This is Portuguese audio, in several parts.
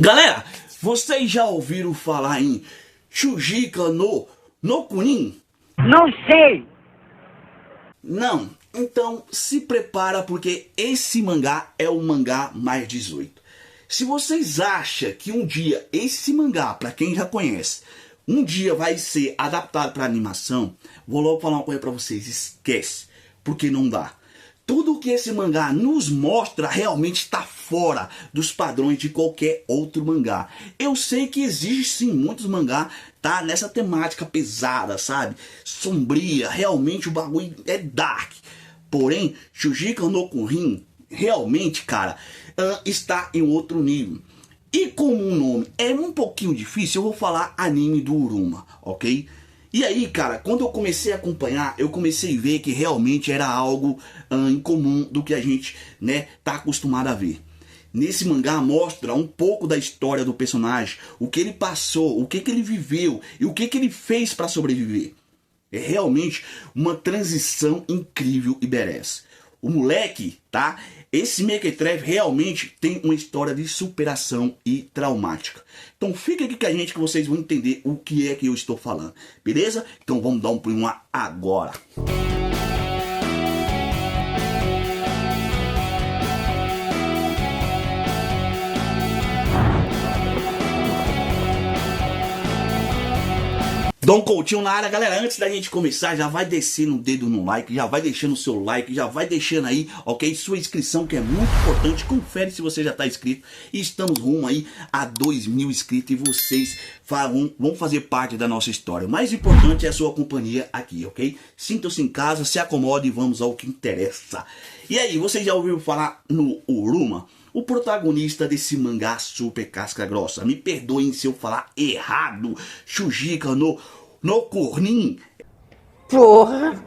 Galera, vocês já ouviram falar em Shujika no Kunin? Não sei. Não. Então se prepara porque esse mangá é o mangá mais 18. Se vocês acham que um dia esse mangá, para quem já conhece, um dia vai ser adaptado para animação, vou logo falar uma coisa para vocês, esquece, porque não dá. Tudo que esse mangá nos mostra realmente está fora dos padrões de qualquer outro mangá. Eu sei que existe sim muitos mangá, tá, nessa temática pesada, sabe? Sombria, realmente o bagulho é dark. Porém, Shujika no Kunin, realmente, cara, está em outro nível. E como o nome é um pouquinho difícil, eu vou falar anime do Uruma, ok? E aí, cara, quando eu comecei a acompanhar, eu comecei a ver que realmente era algo incomum do que a gente, né, tá acostumado a ver. Nesse mangá mostra um pouco da história do personagem, o que ele passou, o que ele viveu e o que ele fez para sobreviver. É realmente uma transição incrível e merece. O moleque, tá? Esse Mequetrefe realmente tem uma história de superação e traumática. Então fica aqui com a gente que vocês vão entender o que é que eu estou falando. Beleza? Então vamos dar um pulinho lá agora. Dom Coutinho na área, galera. Antes da gente começar, já vai descendo o dedo no like, já vai deixando o seu like, já vai deixando aí, ok? Sua inscrição, que é muito importante. Confere se você já está inscrito. E estamos rumo aí a 2.000 inscritos e vocês vão fazer parte da nossa história. O mais importante é a sua companhia aqui, ok? Sintam-se em casa, se acomode e vamos ao que interessa. E aí, vocês já ouviram falar no Uruma? O protagonista desse mangá super casca grossa. Me perdoem se eu falar errado. Shujika no Kunin. Porra.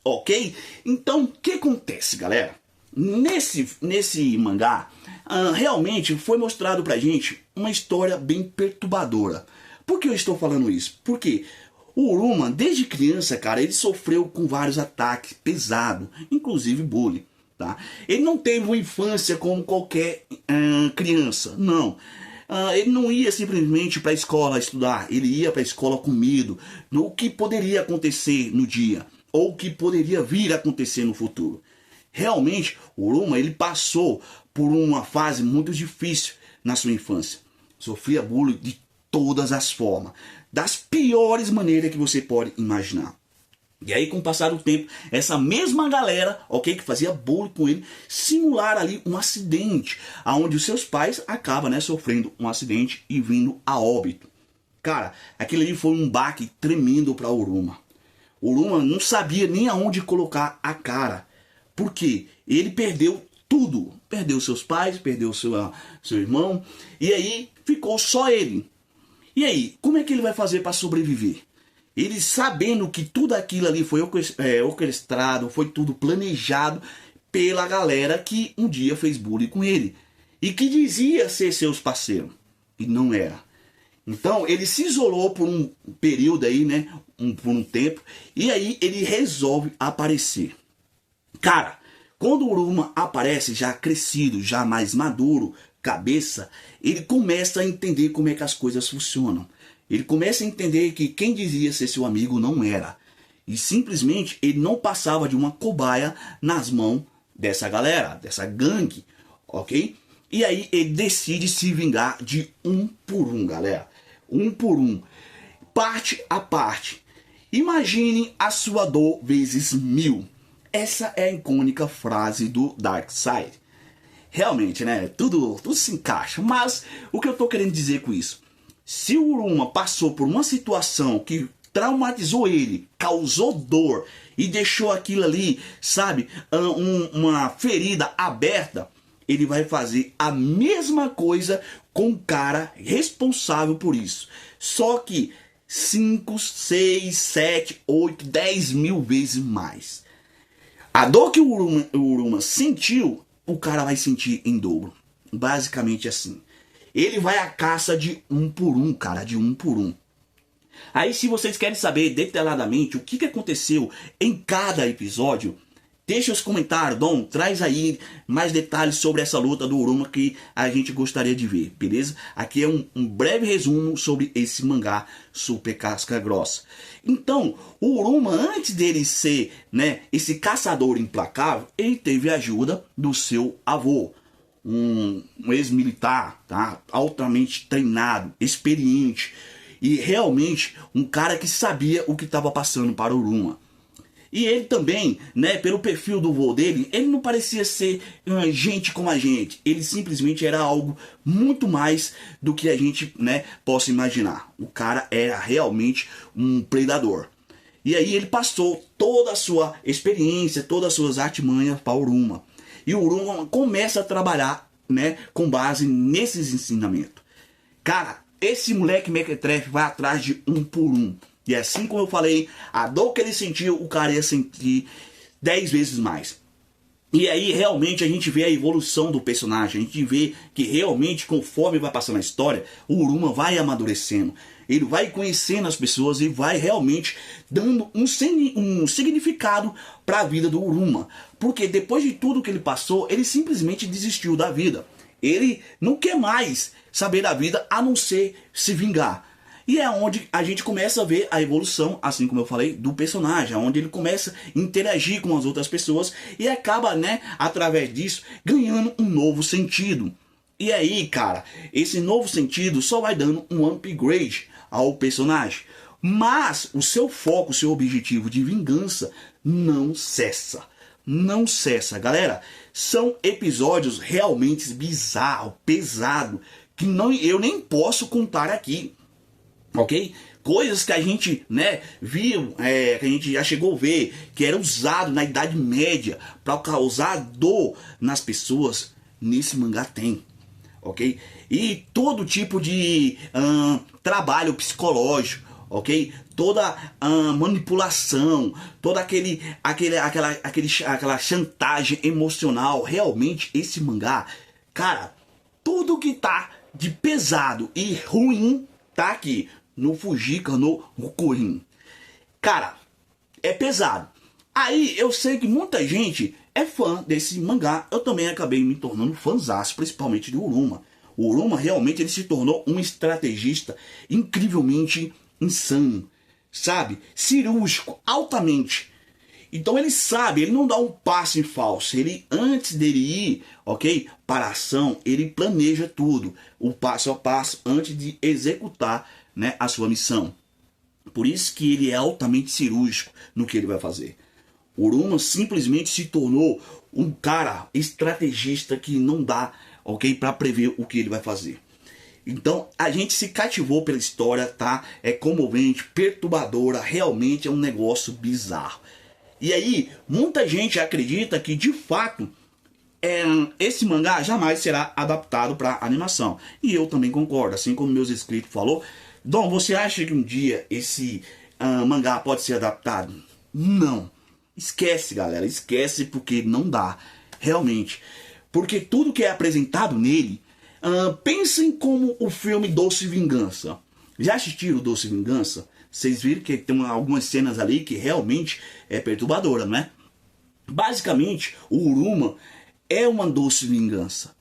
Ok? Então, o que acontece, galera? Nesse mangá, realmente foi mostrado pra gente uma história bem perturbadora. Por que eu estou falando isso? Porque o Uruma, desde criança, cara, ele sofreu com vários ataques pesados, inclusive bullying. Tá? Ele não teve uma infância como qualquer criança, não. Ele não ia simplesmente para a escola estudar, ele ia para a escola com medo do que poderia acontecer no dia, ou o que poderia vir a acontecer no futuro. Realmente, o Uruma, ele passou por uma fase muito difícil na sua infância. Sofria bullying de todas as formas, das piores maneiras que você pode imaginar. E aí, com o passar do tempo, essa mesma galera, ok, que fazia bullying com ele, simular ali um acidente, onde os seus pais acabam, né, sofrendo um acidente e vindo a óbito. Cara, aquilo ali foi um baque tremendo para Uruma. Uruma não sabia nem aonde colocar a cara, porque ele perdeu tudo. Perdeu seus pais, perdeu seu irmão, e aí ficou só ele. E aí, como é que ele vai fazer para sobreviver? Ele sabendo que tudo aquilo ali foi orquestrado, foi tudo planejado pela galera que um dia fez bullying com ele. E que dizia ser seus parceiros. E não era. Então ele se isolou por um período aí, né? Por um tempo. E aí ele resolve aparecer. Cara, quando o Uruma aparece já crescido, já mais maduro, cabeça, ele começa a entender como é que as coisas funcionam. Ele começa a entender que quem dizia ser seu amigo não era. E simplesmente ele não passava de uma cobaia nas mãos dessa galera, dessa gangue, ok? E aí ele decide se vingar de um por um, galera. Um por um. Parte a parte. Imagine a sua dor vezes 1000. Essa é a icônica frase do Darkseid. Realmente, né? Tudo se encaixa. Mas o que eu tô querendo dizer com isso? Se o Uruma passou por uma situação que traumatizou ele, causou dor e deixou aquilo ali, sabe, uma ferida aberta, ele vai fazer a mesma coisa com o cara responsável por isso. Só que 5, 6, 7, 8, 10 mil vezes mais. A dor que o Uruma sentiu, o cara vai sentir em dobro. Basicamente assim. Ele vai à caça de um por um, cara, de um por um. Aí, se vocês querem saber detalhadamente o que aconteceu em cada episódio, Deixa os comentários, Dom, traz aí mais detalhes sobre essa luta do Uruma que a gente gostaria de ver, beleza? Aqui é um breve resumo sobre esse mangá Super Casca Grossa. Então, o Uruma, antes dele ser, né, esse caçador implacável, ele teve a ajuda do seu avô, um ex-militar, tá? Altamente treinado, experiente e realmente um cara que sabia o que estava passando para o Uruma. E ele também, né, pelo perfil do vô dele, ele não parecia ser gente como a gente. Ele simplesmente era algo muito mais do que a gente, né, possa imaginar. O cara era realmente um predador. E aí ele passou toda a sua experiência, todas as suas artimanhas para o Uruma. E o Uruma começa a trabalhar, né, com base nesses ensinamentos. Cara, esse moleque mequetrefe vai atrás de um por um. E assim como eu falei, a dor que ele sentiu, o cara ia sentir 10 vezes mais. E aí realmente a gente vê a evolução do personagem. A gente vê que realmente conforme vai passando a história, o Uruma vai amadurecendo. Ele vai conhecendo as pessoas e vai realmente dando um significado para a vida do Uruma. Porque depois de tudo que ele passou, ele simplesmente desistiu da vida. Ele não quer mais saber da vida a não ser se vingar. E é onde a gente começa a ver a evolução, assim como eu falei, do personagem, onde ele começa a interagir com as outras pessoas e acaba, né, através disso, ganhando um novo sentido. E aí, cara, esse novo sentido só vai dando um upgrade ao personagem. Mas o seu foco, o seu objetivo de vingança não cessa. Não cessa, galera. São episódios realmente bizarros, pesados, que eu nem posso contar aqui. Ok? Coisas que a gente, né, viu, que a gente já chegou a ver, que era usado na Idade Média para causar dor nas pessoas, nesse mangá tem, ok? E todo tipo de trabalho psicológico, ok? Toda manipulação, toda aquela chantagem emocional, realmente esse mangá, cara, tudo que tá de pesado e ruim tá aqui no Fujika no Rokurin. Cara, é pesado. Aí eu sei que muita gente é fã desse mangá. Eu também acabei me tornando fãzaço, principalmente do Uruma. O Uruma realmente ele se tornou um estrategista incrivelmente insano, sabe? Cirúrgico, altamente. Então ele sabe, ele não dá um passo em falso. Ele, antes dele ir, ok, para a ação, ele planeja tudo, o passo a passo, antes de executar, né, a sua missão. Por isso que ele é altamente cirúrgico no que ele vai fazer. O Uruma simplesmente se tornou um cara estrategista que não dá, ok, para prever o que ele vai fazer. Então a gente se cativou pela história, tá? É comovente, perturbadora, realmente é um negócio bizarro. E aí, muita gente acredita que de fato esse mangá jamais será adaptado para animação. E eu também concordo, assim como meus inscritos falou. Dom, você acha que um dia esse mangá pode ser adaptado? Não. Esquece, galera, esquece, porque não dá. Realmente. Porque tudo que é apresentado nele, pensem como o filme Doce Vingança. Já assistiram o Doce Vingança? Vocês viram que tem algumas cenas ali que realmente é perturbadora, não é? Basicamente, o Uruma é uma doce vingança.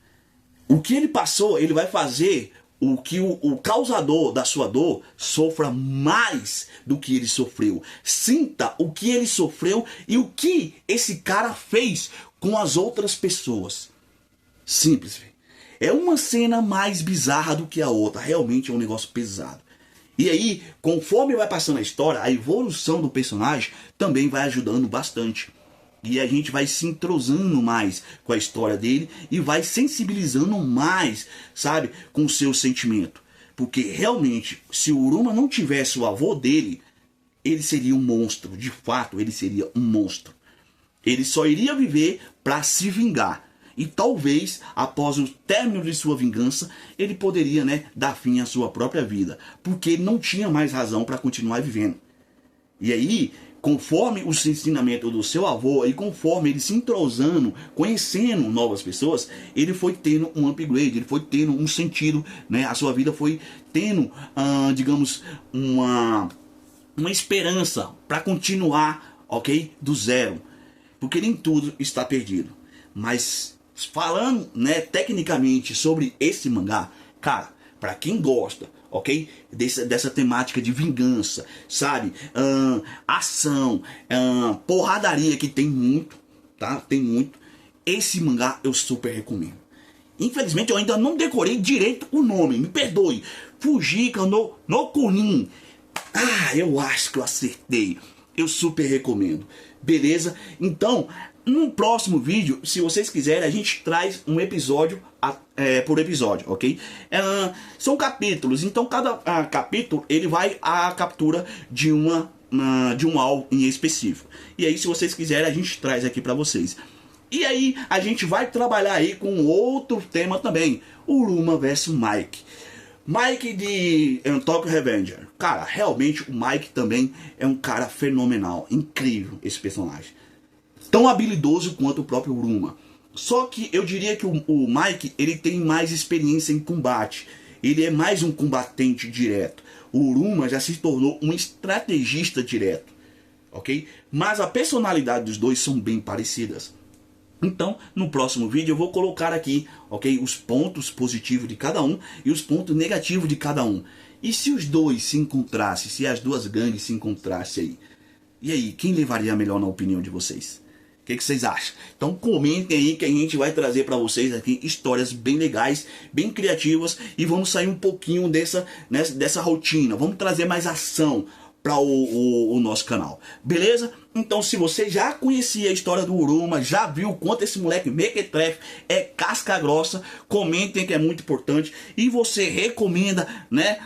O que ele passou, ele vai fazer o que o causador da sua dor sofra mais do que ele sofreu. Sinta o que ele sofreu e o que esse cara fez com as outras pessoas. Simples. É uma cena mais bizarra do que a outra. Realmente é um negócio pesado. E aí, conforme vai passando a história, a evolução do personagem também vai ajudando bastante. E a gente vai se entrosando mais com a história dele e vai sensibilizando mais, sabe, com o seu sentimento. Porque realmente, se o Uruma não tivesse o avô dele, ele seria um monstro. De fato, ele seria um monstro. Ele só iria viver para se vingar. E talvez, após o término de sua vingança, ele poderia, né, dar fim à sua própria vida. Porque ele não tinha mais razão para continuar vivendo. E aí, conforme os ensinamentos do seu avô e conforme ele se entrosando, conhecendo novas pessoas, ele foi tendo um upgrade, ele foi tendo um sentido, né? A sua vida foi tendo, digamos, uma esperança para continuar, ok? Do zero. porque nem tudo está perdido. Mas falando, né, tecnicamente sobre esse mangá, cara, pra quem gosta, ok? Dessa temática de vingança, sabe? Ação, porradaria, que tem muito, tá? Tem muito. Esse mangá eu super recomendo. Infelizmente eu ainda não decorei direito o nome, me perdoe. Fujika no Kunin. Ah, eu acho que eu acertei. Eu super recomendo. Beleza? Então, no próximo vídeo, se vocês quiserem, a gente traz um episódio por episódio, ok? São capítulos, então cada capítulo ele vai à captura de um alvo em específico. E aí, se vocês quiserem, a gente traz aqui pra vocês. E aí, a gente vai trabalhar aí com outro tema também. Uruma vs Mike. Mike de Tokyo Revenger. Cara, realmente o Mike também é um cara fenomenal. Incrível esse personagem. Tão habilidoso quanto o próprio Uruma. Só que eu diria que o Mike, ele tem mais experiência em combate. Ele é mais um combatente direto. O Uruma já se tornou um estrategista direto. Ok? Mas a personalidade dos dois são bem parecidas. Então, no próximo vídeo eu vou colocar aqui, ok, os pontos positivos de cada um e os pontos negativos de cada um. E se os dois se encontrassem, se as duas gangues se encontrassem aí? E aí, quem levaria a melhor na opinião de vocês? O que vocês acham? Então comentem aí que a gente vai trazer para vocês aqui histórias bem legais, bem criativas. E vamos sair um pouquinho dessa rotina, vamos trazer mais ação para o nosso canal, beleza? Então, se você já conhecia a história do Uruma, já viu quanto esse moleque mequetrefe é casca grossa, comentem que é muito importante. E você recomenda, né,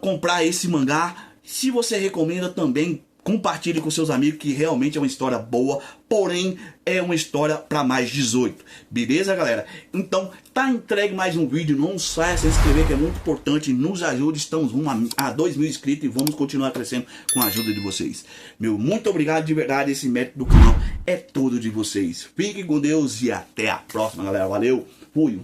comprar esse mangá? Se você recomenda também, compartilhe com seus amigos, que realmente é uma história boa, porém é uma história para mais 18, beleza, galera? Então tá entregue mais um vídeo, não saia sem se inscrever, que é muito importante, nos ajude, estamos rumo a 2.000 inscritos e vamos continuar crescendo com a ajuda de vocês. Meu muito obrigado de verdade, esse mérito do canal é todo de vocês. Fiquem com Deus e até a próxima, galera, valeu, fui!